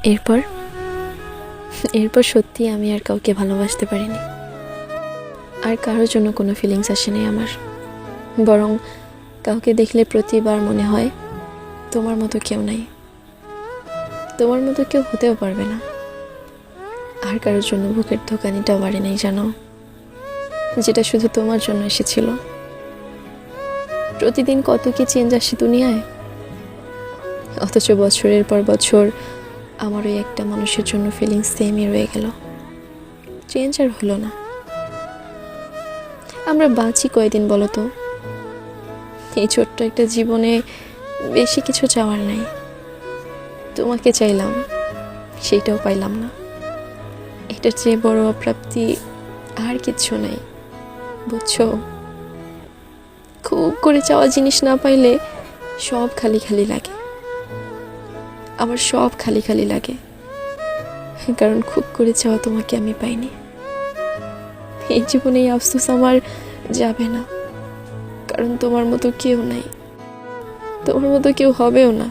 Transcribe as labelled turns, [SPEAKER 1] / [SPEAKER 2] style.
[SPEAKER 1] এরপর এরপর সত্যি আমি আর কাউকে ভালোবাসতে পারিনি। আর কারোর জন্য কোনো ফিলিংস আসেনি আমার। বরং কাউকে দেখলে প্রতিবার মনে হয় তোমার মতো কেউ নাই, তোমার মতো কেউ হতেও পারবে না। আর কারোর জন্য বুকের ধোকানিটাও বাড়ি নেই জানো, যেটা শুধু তোমার জন্য এসেছিল। প্রতিদিন কত কি চেঞ্জ আসে দুনিয়ায়, অথচ বছরের পর বছর আমার ওই একটা মানুষের জন্য ফিলিংস সেমই রয়ে গেল, চেঞ্জ আর হলো না। আমরা বাঁচি কয়দিন বলো তো? এই ছোট্ট একটা জীবনে বেশি কিছু চাওয়ার নাই। তোমাকে চাইলাম, সেইটাও পাইলাম না। এটার চেয়ে বড় অপ্রাপ্তি আর কিচ্ছু নাই, বুঝছো? খুব করে চাওয়া জিনিস না পাইলে সব খালি খালি লাগে। আমার সব খালি খালি লাগে, কারণ খুব করে চাওয়া তোমাকে আমি পাইনি। এই জীবনে এই আফসোস আমার যাবে না, কারণ তোমার মতো কেউ নাই, তোমার মতো কেউ হবেও না।